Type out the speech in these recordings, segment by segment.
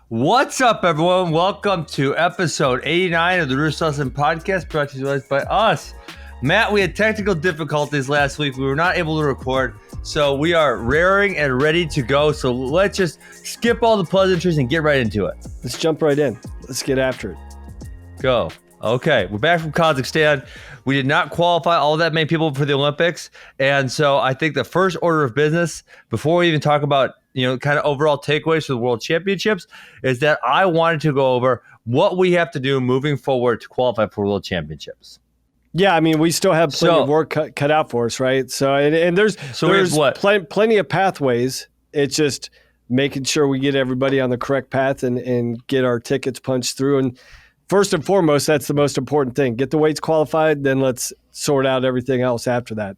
What's up, everyone? Welcome to episode 89 of the RUDIS podcast, brought to you by us. Matt, we had technical difficulties last week. We were not able to record, so we are raring and ready to go. So let's just skip all the pleasantries and get right into it. Let's jump right in. Let's get after it. Go. Okay, we're back from Kazakhstan. We did not qualify all that many people for the Olympics, and so I think the first order of business, before we even talk about kind of overall takeaways for the World Championships, is that I wanted to go over what we have to do moving forward to qualify for World Championships. Yeah, I mean, we still have plenty of work cut out for us, right? So, and there's plenty of pathways. It's just making sure we get everybody on the correct path and get our tickets punched through. And first and foremost, that's the most important thing. Get the weights qualified, then let's sort out everything else after that.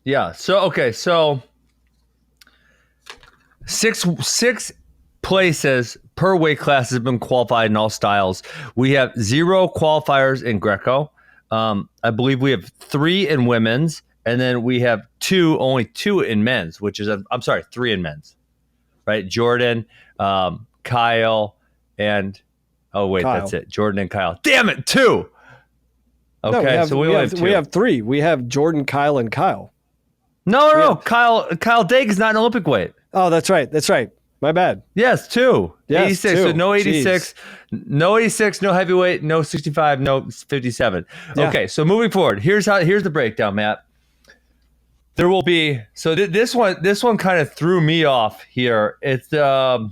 Yeah. So six places per weight class has been qualified in all styles. We have 0 qualifiers in Greco. I believe we have 3 in women's, and then we have only two in men's, which is 3 in men's, right? J'Den, Kyle, and Kyle. That's it. J'Den and Kyle. Damn it, 2. Okay, no, we have 3. We have J'Den, Kyle, and Kyle. No. Kyle Dake is not an Olympic weight. Oh, that's right. My bad. Yes, 2. Yes, 86. 2. So no 86. Jeez. No 86, no heavyweight, no 65, no 57. Yeah. Okay, so moving forward, here's the breakdown, Matt. There will be this one kind of threw me off here. It's there's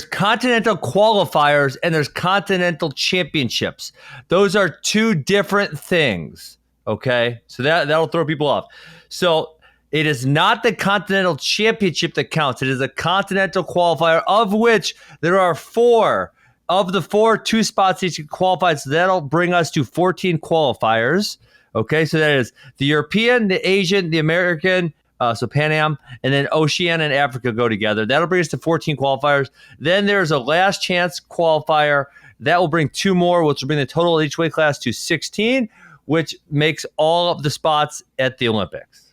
continental qualifiers and there's continental championships. Those are 2 different things. Okay, so that'll throw people off. So it is not the Continental Championship that counts. It is a Continental qualifier, of which there are 4. Of the 4, 2 spots each qualified. So that'll bring us to 14 qualifiers. Okay, so that is the European, the Asian, the American, so Pan Am, and then Oceania and Africa go together. That'll bring us to 14 qualifiers. Then there's a last chance qualifier. That will bring 2 more, which will bring the total of each weight class to 16, which makes all of the spots at the Olympics.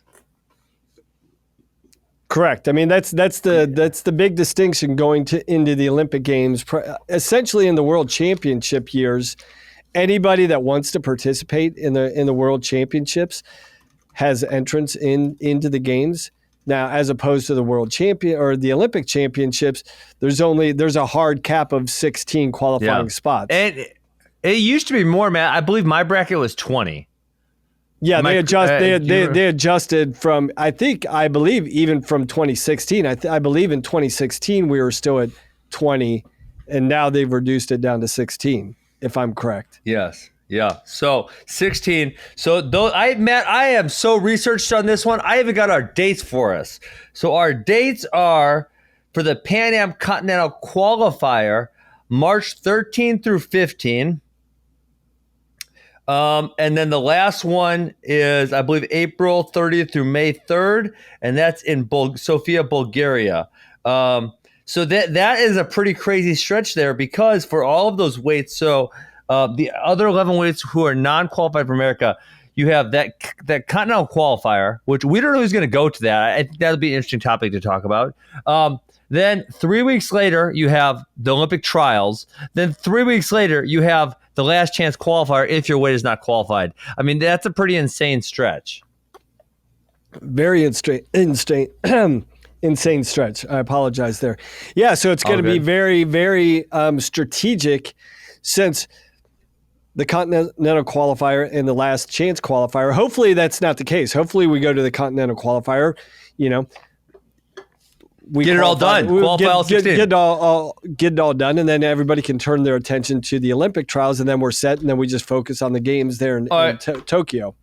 Correct. I mean, that's the big distinction going into the Olympic Games. Essentially, in the World Championship years, anybody that wants to participate in the World Championships has entrance into the games. Now, as opposed to the World Champion or the Olympic Championships, there's a hard cap of 16 qualifying spots. And it used to be more, Matt. I believe my bracket was 20. Yeah, they adjusted from, I believe even from 2016. I believe in 2016 we were still at 20, and now they've reduced it down to 16, if I'm correct. Yes. Yeah. So 16. So Matt, I am so researched on this one. I even got our dates for us. So our dates are for the Pan Am Continental Qualifier, March 13 through 15. And then the last one is, I believe, April 30th through May 3rd, and that's in Sofia, Bulgaria. So that is a pretty crazy stretch there, because for all of those weights, so the other 11 weights who are non-qualified for America, you have that Continental Qualifier, which we don't know who's going to go to that. I think that'll be an interesting topic to talk about. Then 3 weeks later, you have the Olympic trials. Then 3 weeks later, you have the last chance qualifier if your weight is not qualified. I mean, that's a pretty insane stretch. Very insane stretch. I apologize there. Yeah, so it's going to be very, very strategic, since the Continental Qualifier and the last chance qualifier. Hopefully that's not the case. Hopefully we go to the Continental Qualifier, we get it all done. Qualify all 16. Get it all done, and then everybody can turn their attention to the Olympic trials, and then we're set, and then we just focus on the games there in Tokyo.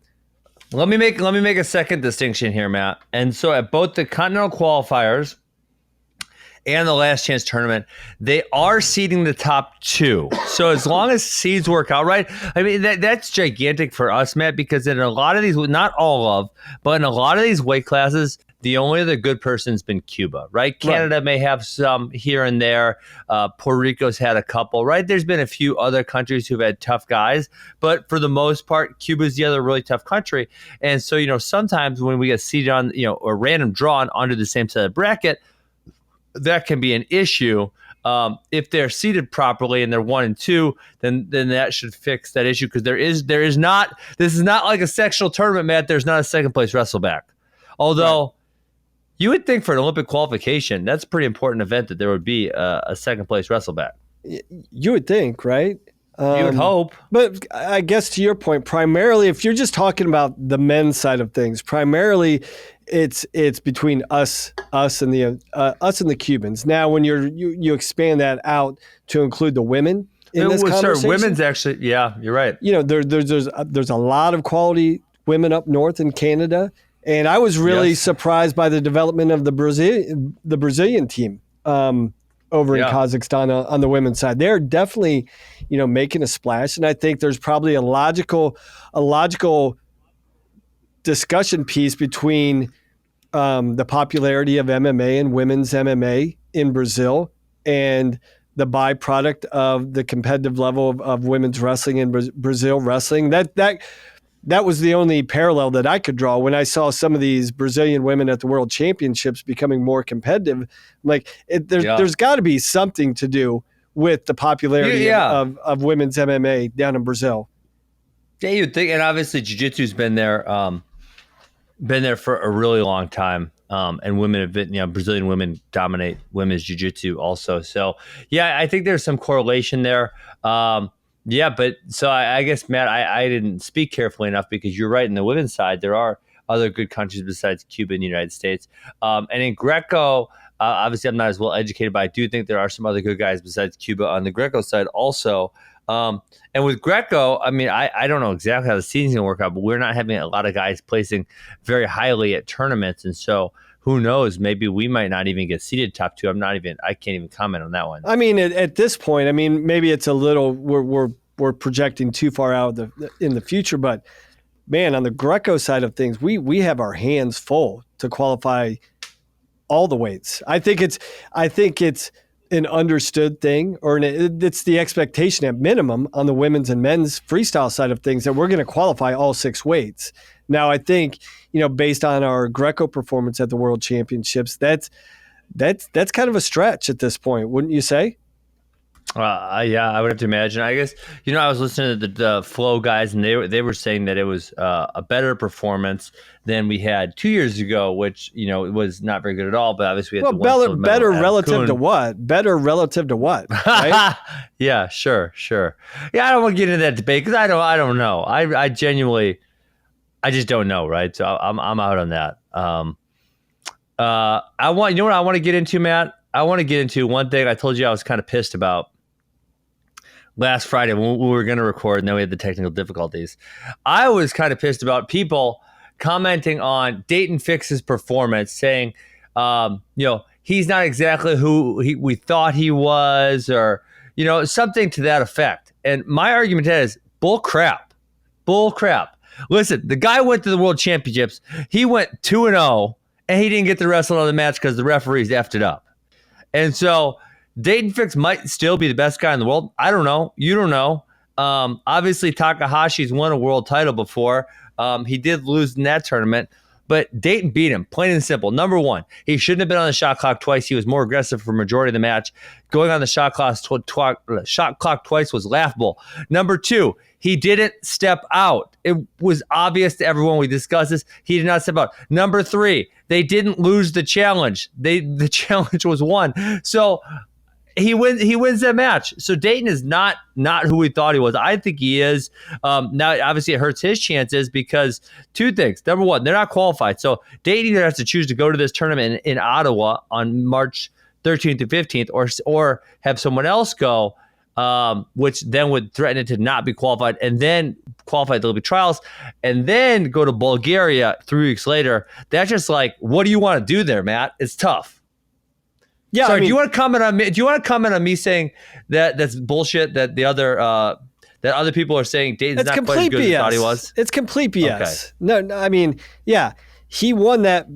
Let me make a second distinction here, Matt. And so at both the Continental Qualifiers and the last chance tournament, they are seeding the top 2. So as long as seeds work out right, I mean, that's gigantic for us, Matt, because in a lot of these, not all of, but in a lot of these weight classes, the only other good person's been Cuba, right? Canada may have some here and there. Puerto Rico's had a couple, right? There's been a few other countries who've had tough guys, but for the most part, Cuba's the other really tough country. And so, sometimes when we get seeded on, a random drawn onto the same side of the bracket, that can be an issue. If they're seated properly and they're 1 and 2, then that should fix that issue, because there is not. This is not like a sectional tournament, Matt. There's not a second place wrestleback. Although you would think for an Olympic qualification, that's a pretty important event that there would be a second place wrestleback. You would think, right? You would hope. But I guess to your point, primarily, if you're just talking about the men's side of things, primarily it's between us and the Cubans. Now, when you expand that out to include the women in this conversation, women's actually, yeah, you're right. There's a lot of quality women up north in Canada, and I was really surprised by the development of the Brazilian team over in Kazakhstan on the women's side. They're definitely, making a splash, and I think there's probably a logical discussion piece between the popularity of MMA and women's MMA in Brazil and the byproduct of the competitive level of women's wrestling in Brazil wrestling. That was the only parallel that I could draw when I saw some of these Brazilian women at the World Championships becoming more competitive. I'm like, there's got to be something to do with the popularity of women's MMA down in Brazil. Yeah, you'd think, and obviously Jiu-Jitsu's been there for a really long time, and women have been, Brazilian women dominate women's Jiu-Jitsu also. So, yeah, I think there's some correlation there. Yeah, but so I guess, Matt, I didn't speak carefully enough, because you're right. In the women's side, there are other good countries besides Cuba and the United States. And in Greco, obviously I'm not as well educated, but I do think there are some other good guys besides Cuba on the Greco side also. And with Greco, I mean, I don't know exactly how the season's going to work out, but we're not having a lot of guys placing very highly at tournaments. And so who knows, maybe we might not even get seeded top 2. I can't even comment on that one. I mean, at this point, maybe it's a little, we're projecting too far out in the future, but man, on the Greco side of things, we have our hands full to qualify all the weights. I think it's an understood thing, or it's the expectation at minimum on the women's and men's freestyle side of things that we're going to qualify all 6 weights. Now, I think, based on our Greco performance at the World Championships, that's kind of a stretch at this point, wouldn't you say? Yeah, I would have to imagine. I guess, I was listening to the Flow guys, and they were saying that it was a better performance than we had 2 years ago, which, it was not very good at all. But obviously, we had better relative to what? Better relative to what? Right? Yeah, sure. Yeah, I don't want to get into that debate, because I don't know. I genuinely, I just don't know, right? So I'm out on that. I want to get into, Matt? I want to get into one thing I told you I was kind of pissed about last Friday when we were going to record, and then we had the technical difficulties. I was kind of pissed about people commenting on Dayton Fix's performance, saying, he's not exactly who we thought he was, or, something to that effect. And my argument is bull crap. Listen, the guy went to the World Championships. He went 2-0, and he didn't get to wrestle another match because the referees effed it up. And so Dayton Fix might still be the best guy in the world. I don't know. You don't know. Obviously, Takahashi's won a world title before. He did lose in that tournament, but Dayton beat him, plain and simple. Number one, he shouldn't have been on the shot clock twice. He was more aggressive for majority of the match. Going on the shot clock twice was laughable. Number two, he didn't step out. It was obvious to everyone. We discussed this. He did not step out. Number three, they didn't lose the challenge. The challenge was won. So he wins that match. So Dayton is not who we thought he was. I think he is. Now, obviously, it hurts his chances because two things. Number one, they're not qualified. So Dayton either has to choose to go to this tournament in Ottawa on March 13th to 15th, or have someone else go, which then would threaten it to not be qualified, and then qualify the Olympic trials, and then go to Bulgaria 3 weeks later. That's just like, what do you want to do there, Matt? It's tough. Yeah. Sorry, do you want to comment on me? Do you want to comment on me saying that that's bullshit? That the other that other people are saying Dayton's not quite as good as he thought he was. It's complete BS. Okay. No, I mean, yeah, he won that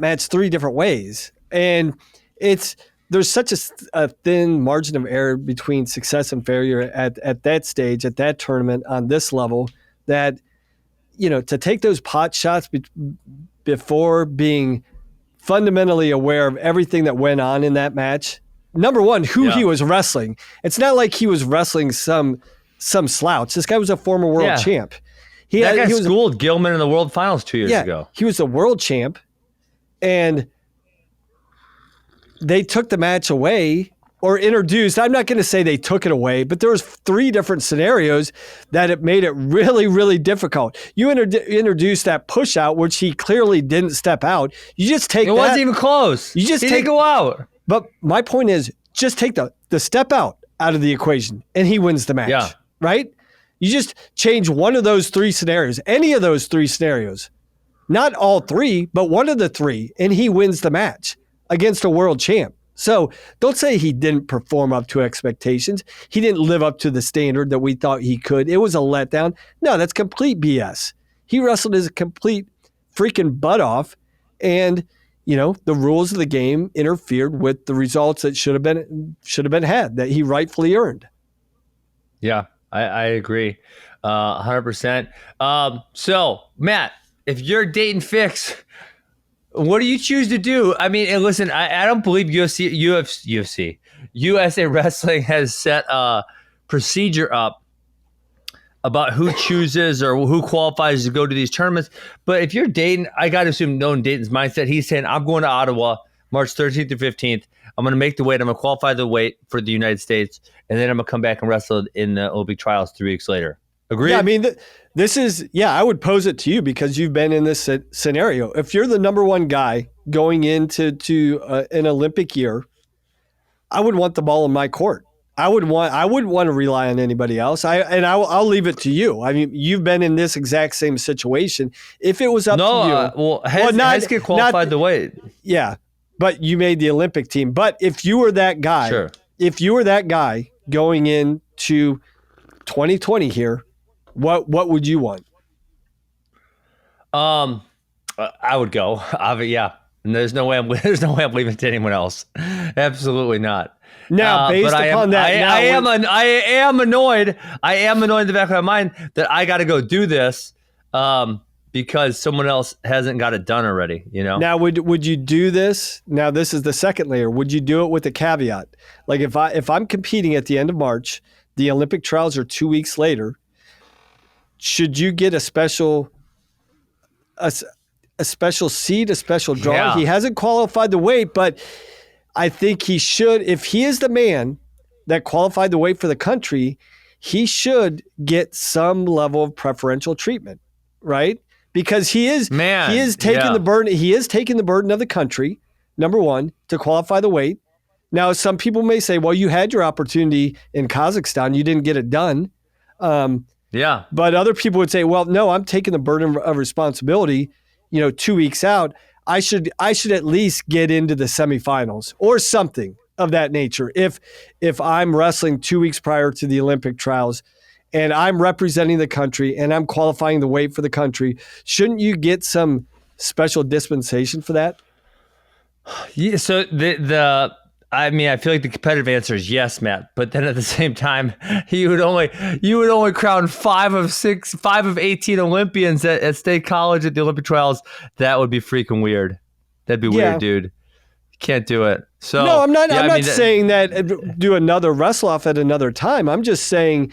match 3 different ways, and there's such a thin margin of error between success and failure at that stage, at that tournament, on this level, that to take those pot shots before being fundamentally aware of everything that went on in that match. Number one, who he was wrestling. It's not like he was wrestling some slouch. This guy was a former world champ. He schooled Gilman in the World Finals 2 years ago. He was a world champ, and they took the match away or introduced. I'm not going to say they took it away, but there was 3 different scenarios that it made it really, really difficult. You introduced that push out, which he clearly didn't step out. You just take it wasn't even close. You just he didn't go out. But my point is, just take the step out of the equation, and he wins the match, right? You just change one of those 3 scenarios, any of those 3 scenarios, not all 3, but one of the 3, and he wins the match against a world champ. So don't say he didn't perform up to expectations. He didn't live up to the standard that we thought he could. It was a letdown. No, that's complete BS. He wrestled his complete freaking butt off, and the rules of the game interfered with the results that should have been had, that he rightfully earned. Yeah, I agree, 100%. So Matt, if you're Dayton Fix, what do you choose to do? I mean, and listen, I don't believe USA Wrestling has set a procedure up about who chooses or who qualifies to go to these tournaments. But if you're Dayton, I got to assume, knowing Dayton's mindset, he's saying, I'm going to Ottawa March 13th to 15th. I'm going to make the weight. I'm going to qualify the weight for the United States. And then I'm going to come back and wrestle in the Olympic trials 3 weeks later. Agreed? Yeah, I mean, this is, I would pose it to you because you've been in this scenario. If you're the number one guy going into an Olympic year, I would want the ball in my court. I wouldn't want to rely on anybody else. I'll leave it to you. I mean, you've been in this exact same situation. If it was up to you, Heske qualified the weight. Yeah, but you made the Olympic team. But if you were that guy, going into 2020 here, what would you want? I would go. Yeah, and there's no way I'm leaving it to anyone else. Absolutely not. Now, based upon that, I am annoyed. I am annoyed in the back of my mind that I got to go do this because someone else hasn't got it done already. Now, would you do this? Now, this is the second layer. Would you do it with a caveat? Like if I'm competing at the end of March, the Olympic trials are 2 weeks later. Should you get a special seed, a special draw? Yeah. He hasn't qualified the weight, but I think he should. If he is the man that qualified the weight for the country, he should get some level of preferential treatment, right? Because he is taking the burden. He is taking the burden of the country, number one, to qualify the weight. Now, some people may say, well, you had your opportunity in Kazakhstan. You didn't get it done. But other people would say, well, no, I'm taking the burden of responsibility, 2 weeks out. I should at least get into the semifinals or something of that nature. If I'm wrestling 2 weeks prior to the Olympic trials and I'm representing the country and I'm qualifying the weight for the country, shouldn't you get some special dispensation for that? Yeah. So I feel like the competitive answer is yes, Matt. But then at the same time, you would only crown 5 of 18 Olympians at State College at the Olympic trials. That would be freaking weird. That'd be weird, dude. You can't do it. So no, I'm not. I'm not saying that do another wrestle off at another time. I'm just saying,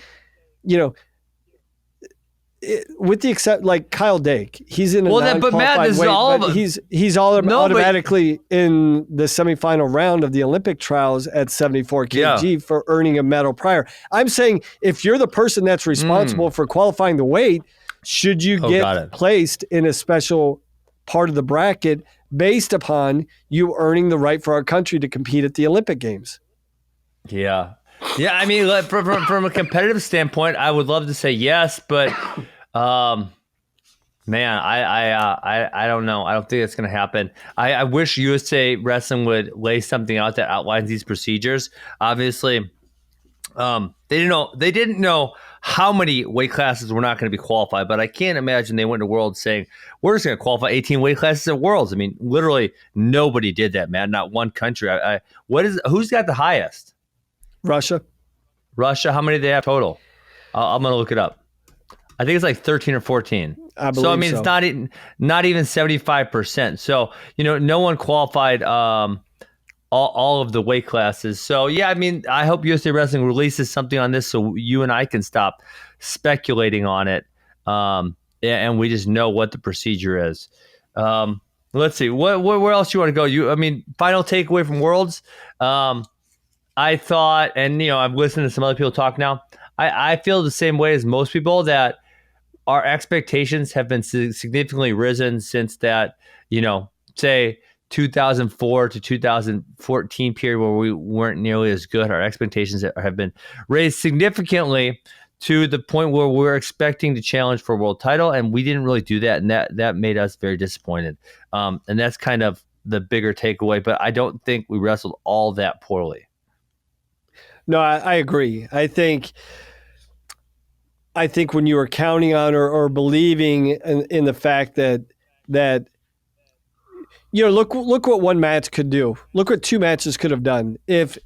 with the except like Kyle Dake, he's in a non-qualified weight, but he's automatically in the semifinal round of the Olympic trials at 74 kg for earning a medal prior. I'm saying if you're the person that's responsible for qualifying the weight, should you get placed in a special part of the bracket based upon you earning the right for our country to compete at the Olympic Games? Yeah. Yeah, I mean, from a competitive standpoint, I would love to say yes, but man, I don't know. I don't think that's going to happen. I wish USA Wrestling would lay something out that outlines these procedures. Obviously, they didn't know how many weight classes were not going to be qualified, but I can't imagine they went to Worlds saying we're just going to qualify 18 weight classes at Worlds. I mean, literally nobody did that, man. Not one country. Who's got the highest? Russia. How many do they have total? I'm going to look it up. I think it's like 13 or 14. I believe So I mean, so. it's not even 75%. So no one qualified all of the weight classes. So yeah, I mean, I hope USA Wrestling releases something on this so you and I can stop speculating on it, and we just know what the procedure is. Let's see, where else you want to go? I mean, final takeaway from Worlds. I thought, and I've listened to some other people talk now. I feel the same way as most people, that our expectations have been significantly risen since that, say 2004 to 2014 period where we weren't nearly as good. Our expectations have been raised significantly to the point where we're expecting to challenge for a world title, and we didn't really do that, and that made us very disappointed. And that's kind of the bigger takeaway, but I don't think we wrestled all that poorly. No, I agree. I think when you were counting on or believing in the fact that look what one match could do. Look what two matches could have done. If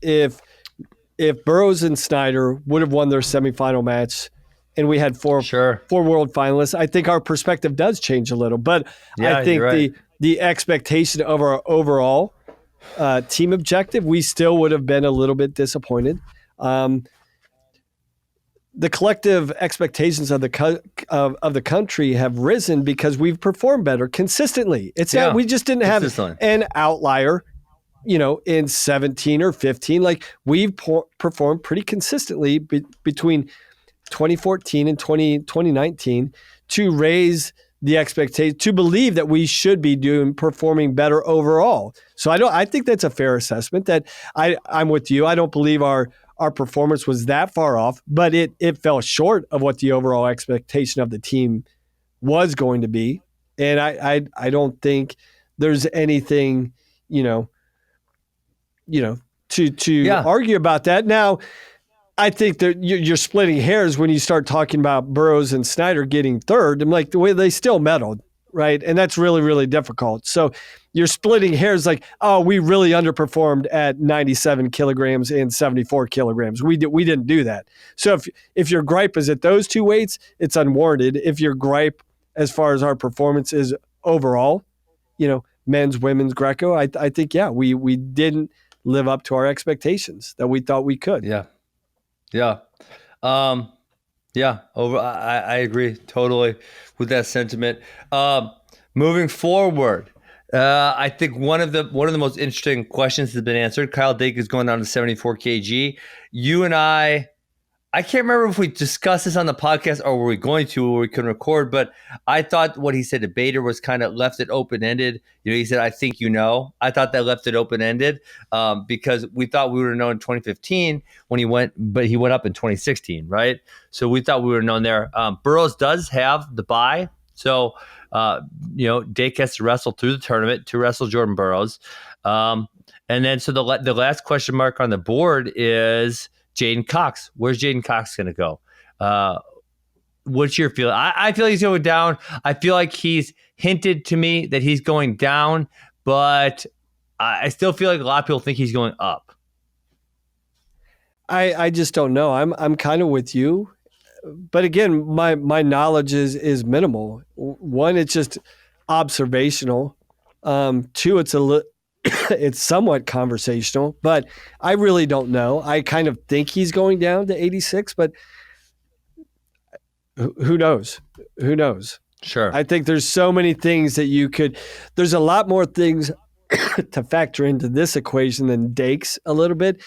Burroughs and Snyder would have won their semifinal match, and we had four world finalists, I think our perspective does change a little. But I think right. the expectation of our overall team objective, we still would have been a little bit disappointed. The collective expectations of the country have risen because we've performed better consistently. It's not, we just didn't have an outlier, in 17 or 15. Like, we've performed pretty consistently between 2014 and 2019 to raise the expectation, to believe that we should be performing better overall. So I think that's a fair assessment. That I'm with you. I don't believe our performance was that far off, but it fell short of what the overall expectation of the team was going to be. And I don't think there's anything, to argue about that. Now, I think that you're splitting hairs when you start talking about Burroughs and Snyder getting third. I'm like, the way they still medaled, right? And that's really, really difficult. So you're splitting hairs like, oh, we really underperformed at 97 kilograms and 74 kilograms. We didn't do that. So if your gripe is at those two weights, it's unwarranted. If your gripe as far as our performance is overall, men's, women's, Greco, I think, we didn't live up to our expectations that we thought we could. Yeah. I agree totally with that sentiment. Moving forward, I think one of the most interesting questions has been answered. Kyle Dake is going down to 74 kg. You and I can't remember if we discussed this on the podcast or were we going to, or we couldn't record, but I thought what he said to Bader was kind of left it open-ended. He said, I think I thought that left it open-ended because we thought we would have known in 2015 when he went, but he went up in 2016, right? So we thought we would have known there. Burroughs does have the bye. So, Dake has to wrestle through the tournament to wrestle Jordan Burroughs. And then so the last question mark on the board is J'Den Cox. Where's J'Den Cox going to go? What's your feeling? I feel he's going down. I feel like he's hinted to me that he's going down, but I still feel like a lot of people think he's going up. I just don't know. I'm kind of with you. But again, my knowledge is minimal. One, it's just observational. Two, it's somewhat conversational, but I really don't know. I kind of think he's going down to 86, but who knows? Who knows? Sure. I think there's so many things that there's a lot more things to factor into this equation than Dake's a little bit.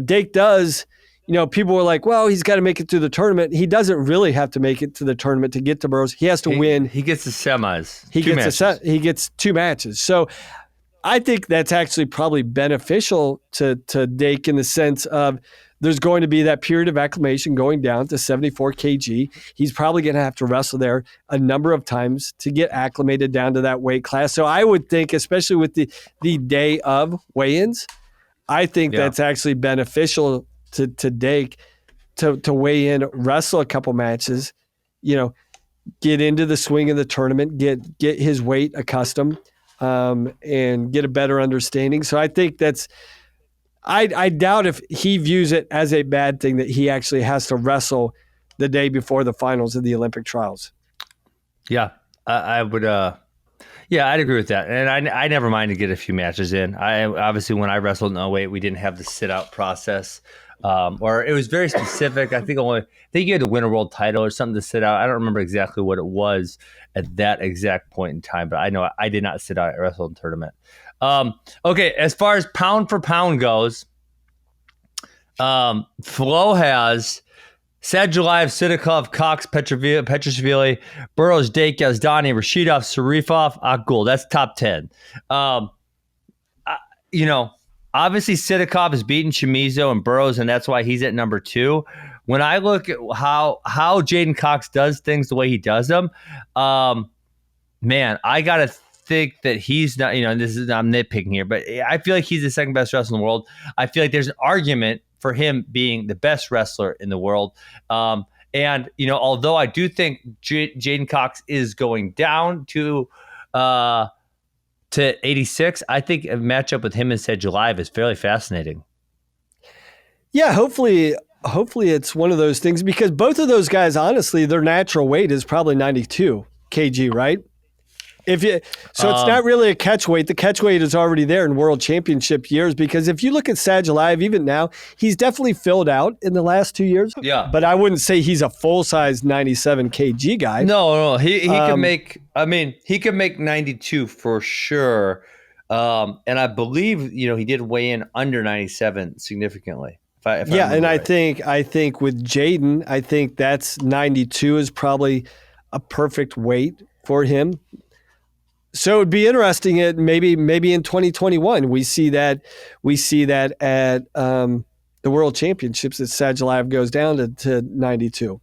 Dake does, people were like, well, he's got to make it through the tournament. He doesn't really have to make it to the tournament to get to Burroughs. He has to win. He gets the semis. He gets two matches. So I think that's actually probably beneficial to Dake in the sense of there's going to be that period of acclimation going down to 74 kg. He's probably going to have to wrestle there a number of times to get acclimated down to that weight class. So I would think, especially with the day of weigh-ins, I think that's actually beneficial to Dake to weigh in, wrestle a couple matches, get into the swing of the tournament, get his weight accustomed. And get a better understanding. So I think I doubt if he views it as a bad thing that he actually has to wrestle the day before the finals of the Olympic trials. Yeah, I would. Yeah, I'd agree with that. And I never mind to get a few matches in. I obviously when I wrestled in '08, we didn't have the sit out process, or it was very specific. I think you had to win a world title or something to sit out. I don't remember exactly what it was at that exact point in time, but I know I did not sit out at a wrestling tournament. Okay, as far as pound for pound goes, Flo has Sadulayev, Sidakov, Cox, Petrashvili, Burroughs, Dake, Yazdani, Rashidov, Sarifov, Akgul. That's top 10. You know, obviously Sidakov has beaten Chamizo and Burroughs, and that's why he's at number 2. When I look at how J'Den Cox does things the way he does them, man, I got to think that he's not, I'm nitpicking here, but I feel like he's the second best wrestler in the world. I feel like there's an argument for him being the best wrestler in the world. And, although I do think J'Den Cox is going down to 86, I think a matchup with him and Sadulayev is fairly fascinating. Yeah, hopefully it's one of those things, because both of those guys, honestly, their natural weight is probably 92 kg, right? It's not really a catch weight. The catch weight is already there in world championship years, because if you look at Sadulayev, even now, he's definitely filled out in the last 2 years. Yeah. But I wouldn't say he's a full-size 97 kg guy. No. He can make, he can make 92 for sure. And I believe, he did weigh in under 97 significantly. I think with J'Den, I think that's 92 is probably a perfect weight for him. So it would be interesting. Maybe in 2021 we see that at the World Championships that Sadulayev goes down to 92.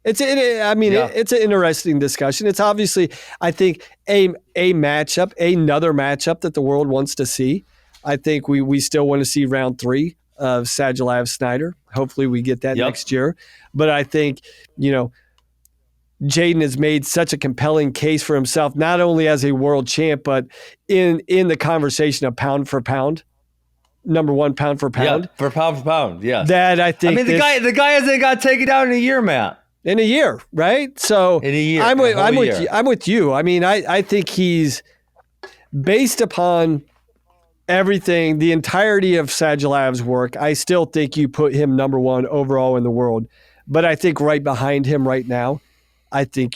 It's an interesting discussion. It's obviously, I think, another matchup that the world wants to see. I think we still want to see round 3 of Sadulayev Snyder. Hopefully we get that next year. But I think, J'Den has made such a compelling case for himself, not only as a world champ, but in the conversation of pound for pound, number 1 pound for pound. Yeah, for pound, yeah. That I think the guy hasn't got taken down in a year, Matt. In a year, right? So in a year, I'm with you. I mean, I think he's, based upon everything, the entirety of Sadulayev's work, I still think you put him number 1 overall in the world. But I think right behind him right now, I think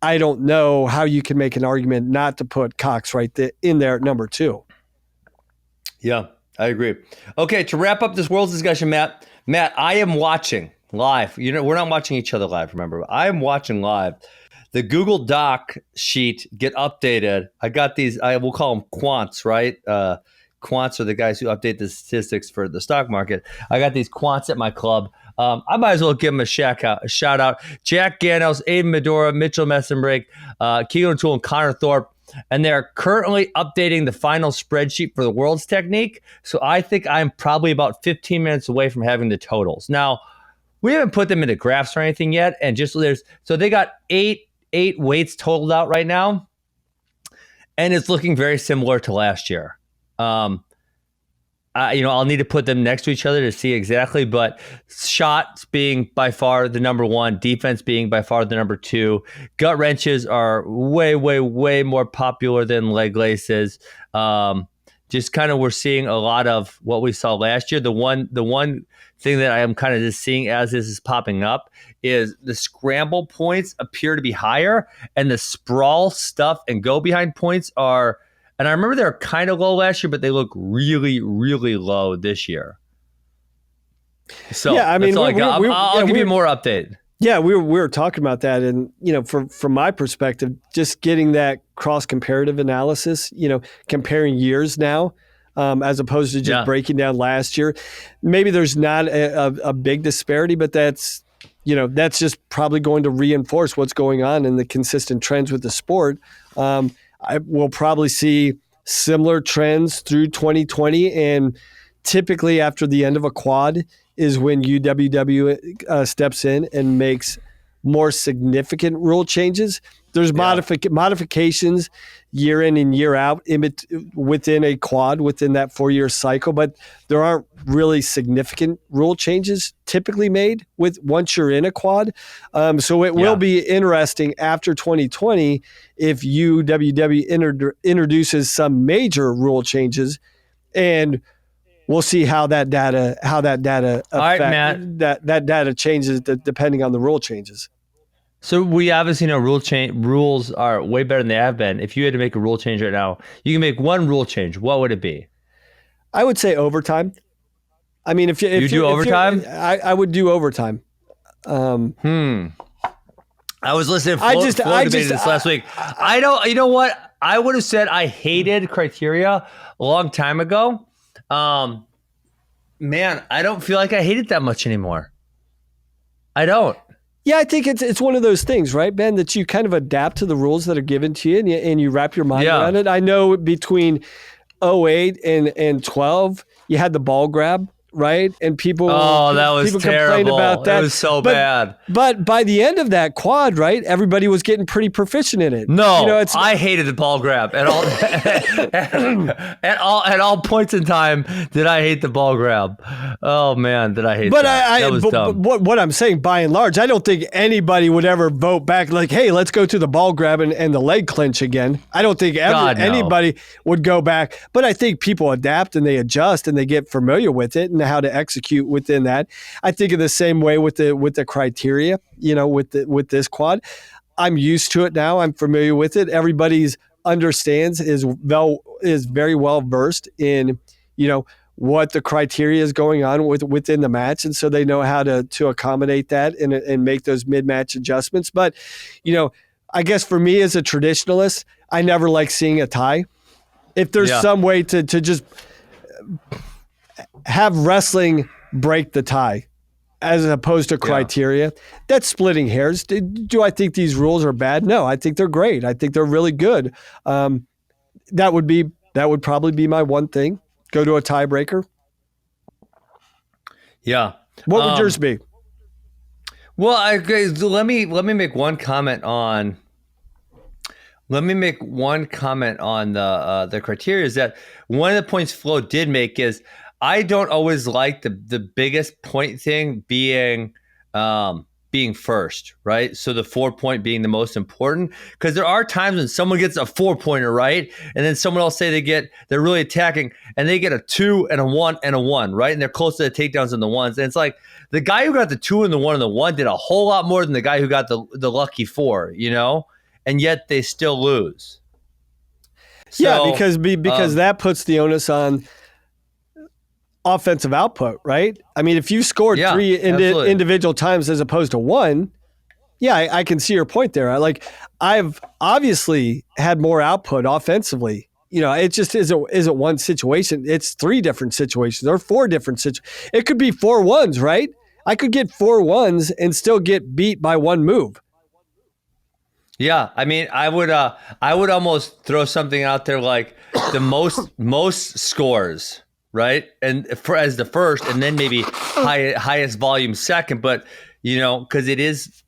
I don't know how you can make an argument not to put Cox in there at number 2. Yeah, I agree. Okay, to wrap up this world's discussion, Matt, I am watching live. We're not watching each other live, remember. I am watching live. The Google Doc sheet get updated. I got these, we'll call them quants, right? Quants are the guys who update the statistics for the stock market. I got these quants at my club. I might as well give them a shout out. Jack Ganos, Aiden Medora, Mitchell Messenbrake, Keegan O'Toole, and Connor Thorpe. And they're currently updating the final spreadsheet for the world's technique. So I think I'm probably about 15 minutes away from having the totals. Now, we haven't put them into graphs or anything yet. And so they got eight weights totaled out right now. And it's looking very similar to last year. I'll need to put them next to each other to see exactly, but shots being by far the number 1, defense being by far the number 2. Gut wrenches are way, way, way more popular than leg laces. Just kind of we're seeing a lot of what we saw last year. The one thing that I am kind of just seeing as this is popping up is the scramble points appear to be higher, and the sprawl stuff and go behind points are. And I remember they were kind of low last year, but they look really, really low this year. So yeah, I mean, that's all I got. I'll give you more update. Yeah, we were talking about that, and from my perspective, just getting that cross comparative analysis, comparing years now, as opposed to just breaking down last year. Maybe there's not a big disparity, but that's just probably going to reinforce what's going on in the consistent trends with the sport. I will probably see similar trends through 2020, and typically after the end of a quad is when UWW steps in and makes more significant rule changes. There's modifications year in and year out within a quad, within that 4-year cycle, but there aren't really significant rule changes typically made once you're in a quad. So it will be interesting after 2020 if UWW introduces some major rule changes, and we'll see how that data that data changes depending on the rule changes. So we obviously know rules are way better than they have been. If you had to make a rule change right now, you can make one rule change. What would it be? I would say overtime. I mean, if you do overtime, I would do overtime. I was listening. I debated this last week. I don't. You know what? I would have said I hated criteria a long time ago. Man, I don't feel like I hate it that much anymore. I don't. Yeah, I think it's one of those things, right, Ben, that you kind of adapt to the rules that are given to you and you wrap your mind around it. I know between 08 and 12, you had the ball grab, right? And people complained about that. It was so bad. But by the end of that quad, right, everybody was getting pretty proficient in it. No, I hated the ball grab at all. at all points in time did I hate the ball grab. Oh man, did I hate that? That was dumb. What I'm saying, by and large, I don't think anybody would ever vote back like, hey, let's go to the ball grab and the leg clinch again. I don't think anybody would go back. But I think people adapt and they adjust and they get familiar with it and how to execute within that. I think in the same way with the criteria, with this quad, I'm used to it now. I'm familiar with it. Everybody's understands is very well versed in, what the criteria is going on within the match. And so they know how to accommodate that and make those mid-match adjustments. But, I guess for me as a traditionalist, I never like seeing a tie. If there's some way to just have wrestling break the tie as opposed to criteria, that's splitting hairs. Do I think these rules are bad? No, I think they're great. I think they're really good. That would probably be my one thing. Go to a tiebreaker. Yeah. What would yours be? Well, let me make one comment on. Let me make one comment on the criteria. Is that one of the points Flo did make is I don't always like the biggest point thing being first, right? So the 4-point being the most important, because there are times when someone gets a 4-pointer, right? And then someone else say they're really attacking and they get a 2 and a 1 and a 1, right? And they're close to the takedowns and the ones. And it's like the guy who got the 2 and the 1 and the 1 did a whole lot more than the guy who got the lucky 4, and yet they still lose. So, because that puts the onus on offensive output, right? I mean, if you scored 3 individual times as opposed to 1, I can see your point there. I've obviously had more output offensively. It just isn't one situation. It's 3 different situations or 4 different situations. It could be 4 1s, right? I could get 4 1s and still get beat by 1 move. Yeah, I mean, I would almost throw something out there like the most scores, right? And as the first, and then maybe highest volume second. But because it is,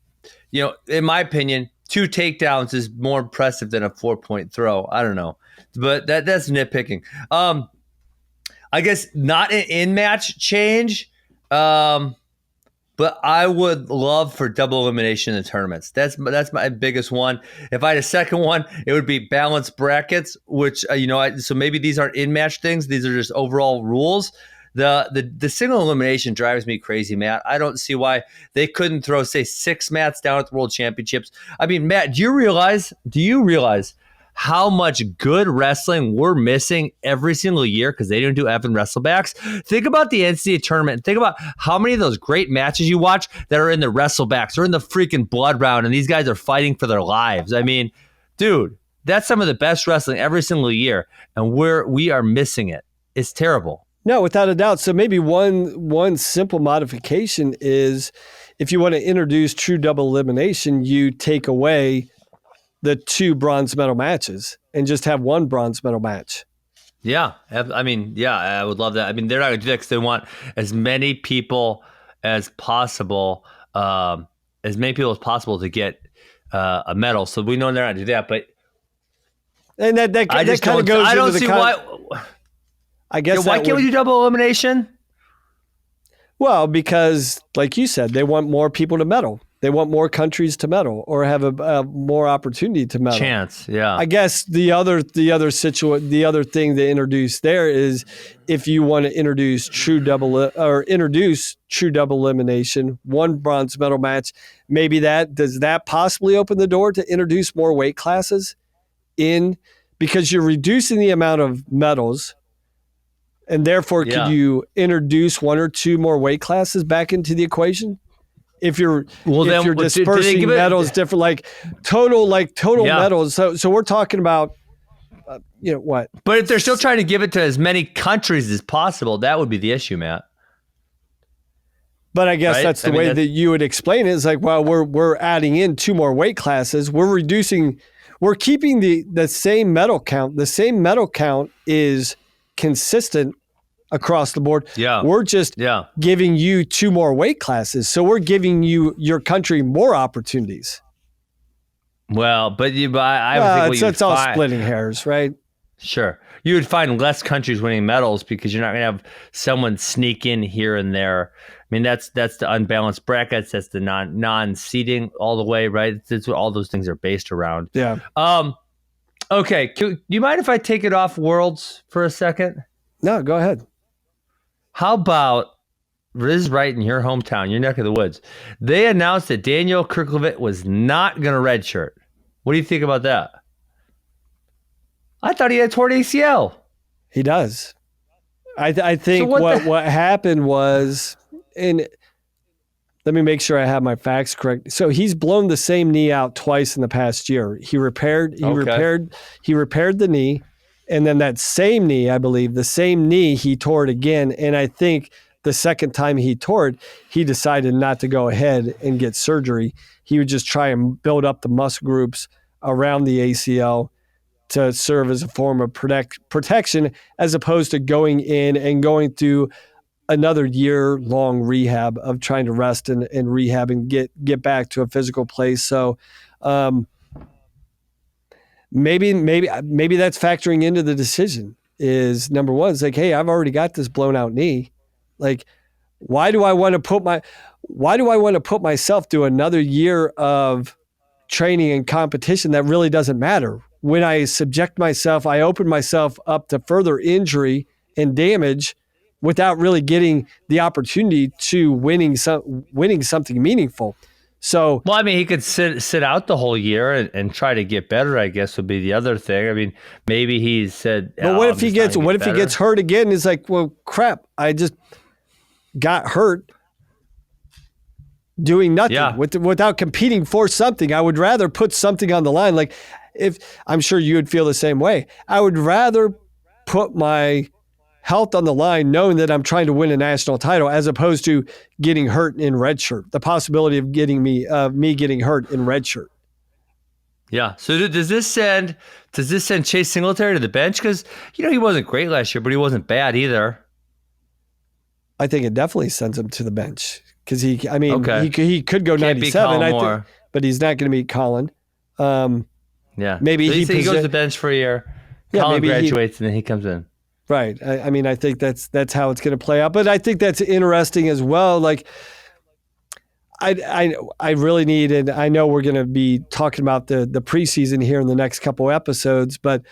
in my opinion, 2 takedowns is more impressive than a 4-point throw. I don't know, but that's nitpicking. I guess not an in-match change. But I would love for double elimination in the tournaments. That's my biggest one. If I had a second one, it would be balanced brackets, which so maybe these aren't in-match things. These are just overall rules. The single elimination drives me crazy, Matt. I don't see why they couldn't throw, say, 6 mats down at the World Championships. I mean, Matt, do you realize how much good wrestling we're missing every single year because they didn't do Evan Wrestlebacks? Think about the NCAA tournament. Think about how many of those great matches you watch that are in the Wrestlebacks or in the freaking blood round, and these guys are fighting for their lives. I mean, dude, that's some of the best wrestling every single year, and we are missing it. It's terrible. No, without a doubt. So maybe one simple modification is if you want to introduce true double elimination, you take away the 2 bronze medal matches and just have 1 bronze medal match. Yeah. I mean, I would love that. I mean, they're not going to do that because they want as many people as possible as many people as possible to get a medal. So we know they're not going to do that. But and that kind of goes. I don't into see the why. I guess why can't we do double elimination? Well, because like you said, they want more people to medal. They want more countries to medal or have a more opportunity to medal. Chance, yeah. I guess the other thing they introduced there is if you want to introduce true double elimination, one bronze medal match, maybe does that possibly open the door to introduce more weight classes in, because you're reducing the amount of medals, and therefore could you introduce one or two more weight classes back into the equation? If you're dispersing medals different, like total medals. So we're talking about, what? But if they're still trying to give it to as many countries as possible, that would be the issue, Matt. But I guess that's the way that you would explain it. Is like, well, we're adding in two more weight classes. We're keeping the same medal count. The same medal count is consistent across the board. Yeah. We're just giving you two more weight classes. So we're giving your country more opportunities. Well, but I would think it's all splitting hairs, right? Sure. You would find less countries winning medals because you're not going to have someone sneak in here and there. I mean, that's the unbalanced brackets. That's the non-seeding all the way, right? That's what all those things are based around. Yeah. Okay. Do you mind if I take it off Worlds for a second? No, go ahead. How about, this is right in your hometown, your neck of the woods. They announced that Greg Kerkvliet was not going to redshirt. What do you think about that? I thought he had torn ACL. He does. I think so what happened was, and let me make sure I have my facts correct. So he's blown the same knee out twice in the past year. He repaired the knee. And then that same knee, I believe, he tore it again. And I think the second time he tore it, he decided not to go ahead and get surgery. He would just try and build up the muscle groups around the ACL to serve as a form of protection, as opposed to going in and going through another year-long rehab of trying to rest and rehab and get back to a physical place. So, Maybe that's factoring into the decision. Is number one, it's like, hey, I've already got this blown out knee. Like, why do I want to put myself through another year of training and competition that really doesn't matter? When I subject myself, I open myself up to further injury and damage without really getting the opportunity to winning something meaningful. So, well, I mean, he could sit out the whole year and try to get better, I guess, would be the other thing. I mean, maybe he said, but what if he gets hurt again? It's like, well, crap, I just got hurt doing nothing without competing for something. I would rather put something on the line. Like, if I'm sure you would feel the same way, I would rather put my health on the line, knowing that I'm trying to win a national title, as opposed to getting hurt in redshirt. The possibility of me getting hurt in redshirt. Yeah. So does this send Chase Singletary to the bench? Because he wasn't great last year, but he wasn't bad either. I think it definitely sends him to the bench because he could go 97, but he's not going to beat Colin. Maybe so he goes to the bench for a year. Colin graduates and then he comes in. Right. I think that's how it's going to play out. But I think that's interesting as well. Like, I really need, and I know we're going to be talking about the preseason here in the next couple episodes, but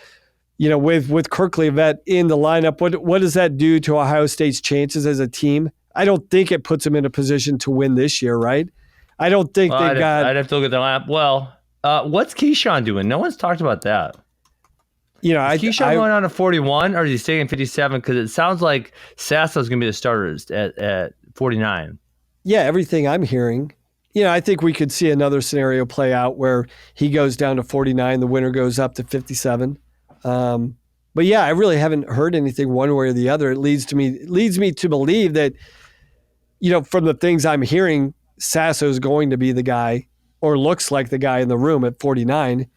with Kerkvliet in the lineup, what does that do to Ohio State's chances as a team? I don't think it puts them in a position to win this year, right? I don't think I'd have to look at the lineup. Well, what's Keyshawn doing? No one's talked about that. Is Keyshawn going on to 41, or is he staying at 57? Because it sounds like Sasso's going to be the starter at 49. Yeah, everything I'm hearing. I think we could see another scenario play out where he goes down to 49, the winner goes up to 57. But yeah, I really haven't heard anything one way or the other. It leads me to believe that, from the things I'm hearing, Sasso's going to be the guy, or looks like the guy in the room at 49.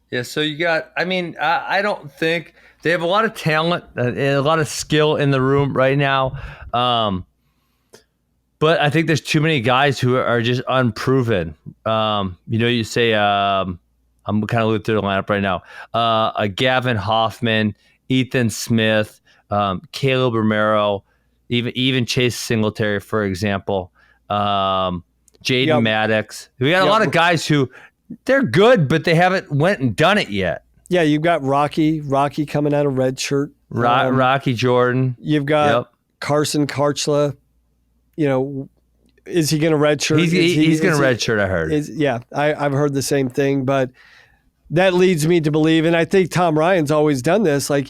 Yeah, so you got, I don't think they have a lot of talent and a lot of skill in the room right now. But I think there's too many guys who are just unproven. You say I'm kind of looking through the lineup right now. A Gavin Hoffman, Ethan Smith, Caleb Romero, even Chase Singletary, for example. Jaden Maddox. We got a lot of guys who they're good, but they haven't went and done it yet. Yeah, you've got Rocky coming out of redshirt. Rocky Jordan. You've got Carson Karchla. Is he going to redshirt? He's going to redshirt, I heard. I've heard the same thing, but that leads me to believe, and I think Tom Ryan's always done this, like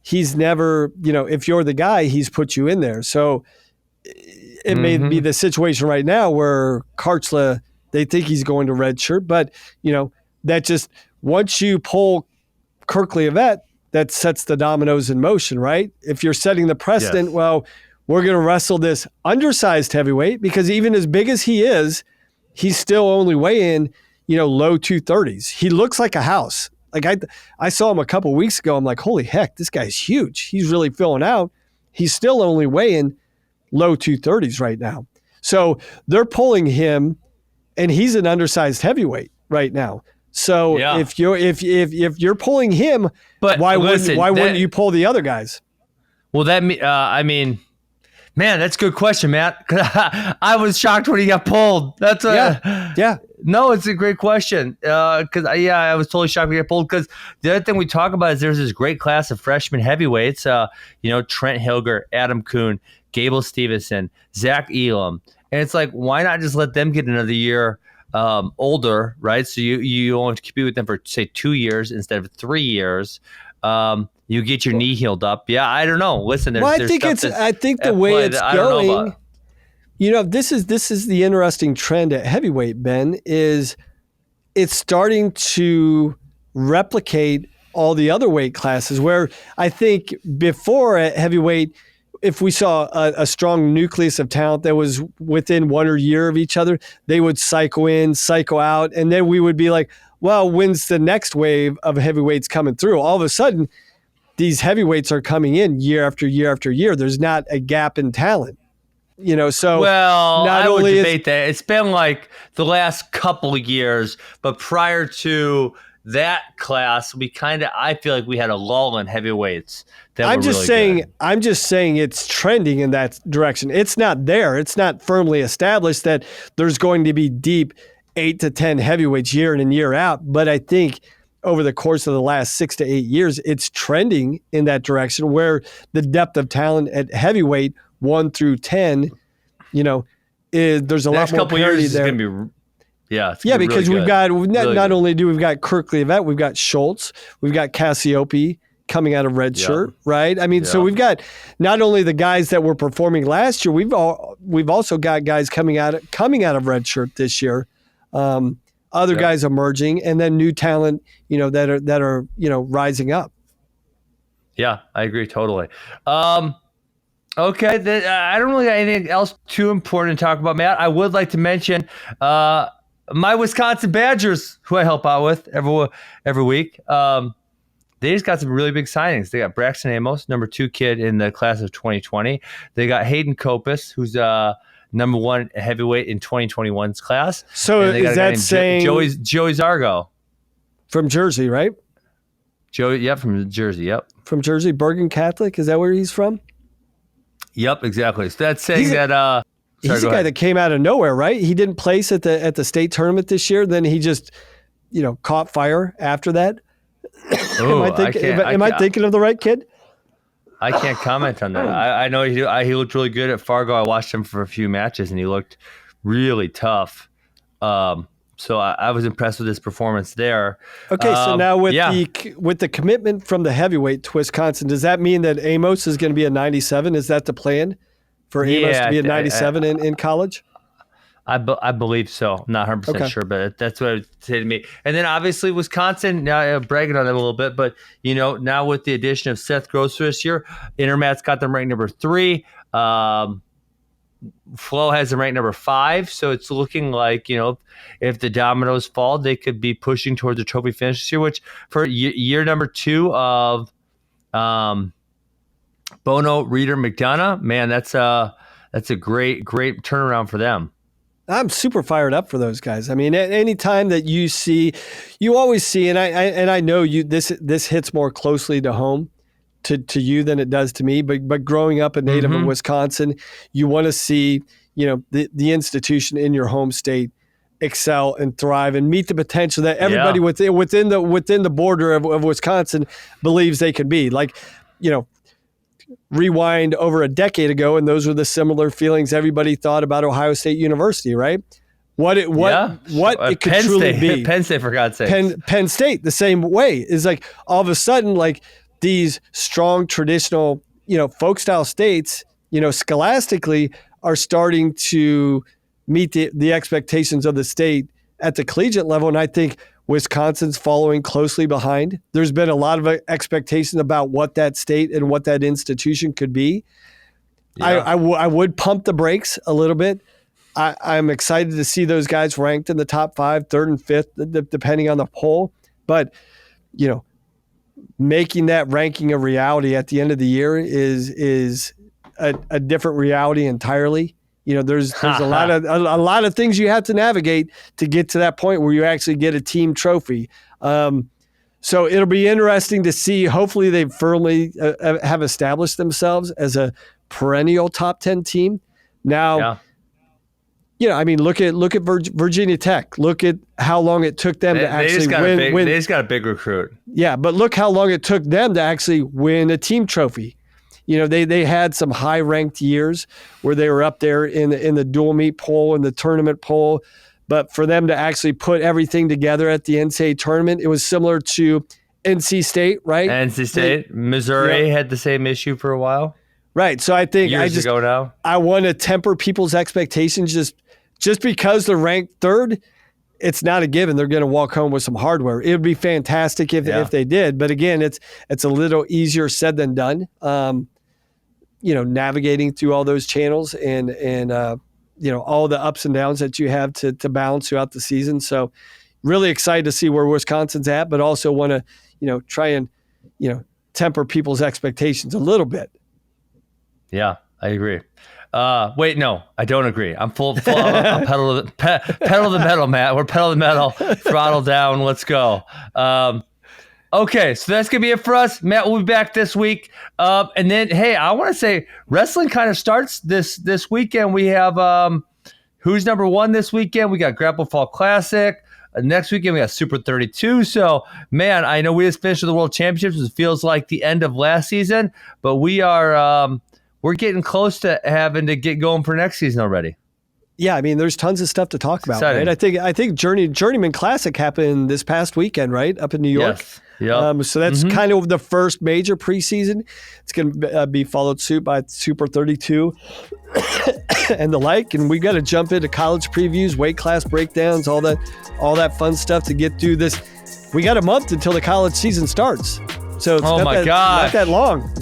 he's never, if you're the guy, he's put you in there. So it may be the situation right now where Karchla, they think he's going to redshirt, but, that just, once you pull Kerkvliet, that sets the dominoes in motion, right? If you're setting the precedent, well, we're going to wrestle this undersized heavyweight because even as big as he is, he's still only weighing, low 230s. He looks like a house. Like I saw him a couple weeks ago. I'm like, holy heck, this guy's huge. He's really filling out. He's still only weighing low 230s right now. So they're pulling him, and he's an undersized heavyweight right now. So if you're pulling him, but why wouldn't you pull the other guys? Well, man, that's a good question, Matt. I was shocked when he got pulled. That's No, it's a great question. Because I was totally shocked when he got pulled. Because the other thing we talk about is there's this great class of freshman heavyweights. Trent Hilger, Adam Kuhn, Gable Stevenson, Zach Elam, and it's like, why not just let them get another year older, right? So you only have to compete with them for say 2 years instead of 3 years. You get your knee healed up. Yeah, I don't know. Listen, I think the way it's going, this is the interesting trend at heavyweight, Ben, is it's starting to replicate all the other weight classes where I think before at heavyweight, if we saw a strong nucleus of talent that was within 1 year of each other, they would cycle in, cycle out, and then we would be like, well, when's the next wave of heavyweights coming through? All of a sudden, these heavyweights are coming in year after year after year. There's not a gap in talent. I would debate that. It's been like the last couple of years, but prior to that class, I feel like we had a lull in heavyweights. I'm just saying it's trending in that direction. It's not there. It's not firmly established that there's going to be deep 8 to 10 heavyweights year in and year out. But I think over the course of the last 6 to 8 years, it's trending in that direction where the depth of talent at heavyweight 1 through 10, there's a lot more parity there. Because we've got not only do we've got Kerkvliet, we've got Schultz, we've got Cassiope coming out of redshirt, right? So we've got not only the guys that were performing last year, we've also got guys coming out of redshirt this year, other guys emerging, and then new talent, that are rising up. Yeah, I agree totally. Okay, I don't really got anything else too important to talk about, Matt. I would like to mention my Wisconsin Badgers, who I help out with every week. They just got some really big signings. They got Braxton Amos, number 2 kid in the class of 2020. They got Hayden Kopis, who's number 1 heavyweight in 2021's class. So is that saying Joey Zargo from Jersey, right? From Jersey. Yep, from Jersey. Bergen Catholic. Is that where he's from? Yep, exactly. So that's saying that. He's a guy that came out of nowhere, right? He didn't place at the state tournament this year. Then he just, caught fire after that. Ooh, am I thinking of the right kid? I can't comment on that. I know he looked really good at Fargo. I watched him for a few matches, and he looked really tough. So I was impressed with his performance there. Okay, so now with the commitment from the heavyweight to Wisconsin, does that mean that Amos is going to be a 97? Is that the plan for Amos to be a 97 in college? I believe so. I'm not 100% sure, but that's what it would say to me. And then obviously Wisconsin, now bragging on them a little bit, but now with the addition of Seth Grosser this year, Intermat's got them ranked number 3. Flo has them ranked number 5, so it's looking like, if the dominoes fall, they could be pushing towards the trophy finish this year, which for year number 2 of Bono, Reeder, McDonough, man, that's that's a great turnaround for them. I'm super fired up for those guys. I mean, at any time that you always see, and I know this hits more closely to home to you than it does to me. But growing up a native of Wisconsin, you want to see, the institution in your home state excel and thrive and meet the potential that everybody within the border of Wisconsin believes they could be. Like, rewind over a decade ago, and those were the similar feelings everybody thought about Ohio State University, right? What it could Penn truly State. be. Penn State, for God's sake. Penn State, the same way, is like all of a sudden, like these strong traditional, folk style states, scholastically are starting to meet the expectations of the state at the collegiate level. And I think Wisconsin's following closely behind. There's been a lot of expectations about what that state and what that institution could be. Yeah. I would pump the brakes a little bit. I'm excited to see those guys ranked in the top 5, 3rd and 5th, depending on the poll. But, making that ranking a reality at the end of the year is a different reality entirely. There's a lot of things you have to navigate to get to that point where you actually get a team trophy. So it'll be interesting to see. Hopefully they firmly have established themselves as a perennial top 10 team. Now, look at Virginia Tech. Look at how long it took them to actually win. They just got a big recruit. Yeah, but look how long it took them to actually win a team trophy. They had some high-ranked years where they were up there in the dual meet poll and the tournament poll. But for them to actually put everything together at the NCAA tournament, it was similar to NC State, right? NC State. Missouri had the same issue for a while. Right. So I think years ago now. I want to temper people's expectations just because they're ranked 3rd. It's not a given they're going to walk home with some hardware. It would be fantastic if they did. But again, it's a little easier said than done. Navigating through all those channels and all the ups and downs that you have to balance throughout the season. So really excited to see where Wisconsin's at, but also want to, try and, temper people's expectations a little bit. Yeah, I agree. Wait, no, I don't agree. I'm full I'm pedal to the metal, Matt. We're pedal to the metal, throttle down. Let's go. Okay, so that's going to be it for us. Matt will be back this week. And then, hey, I want to say wrestling kind of starts this weekend. We have who's number 1 this weekend? We got Grapple Fall Classic. Next weekend, we got Super 32. So, man, I know we just finished with the World Championships. It feels like the end of last season, but we are we're getting close to having to get going for next season already. Yeah, I mean, there's tons of stuff to talk about, right? I think Journeyman Classic happened this past weekend, right, up in New York. Yes. Yep. So that's kind of the first major preseason. It's going to be followed suit by Super 32 and the like. And we got to jump into college previews, weight class breakdowns, all that fun stuff to get through this. We got a month until the college season starts, so it's not that long.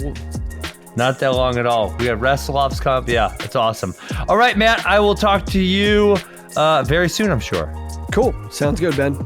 Not that long at all. We got wrestle-offs coming. Yeah, it's awesome. All right, Matt, I will talk to you very soon, I'm sure. Cool. Sounds good, Ben.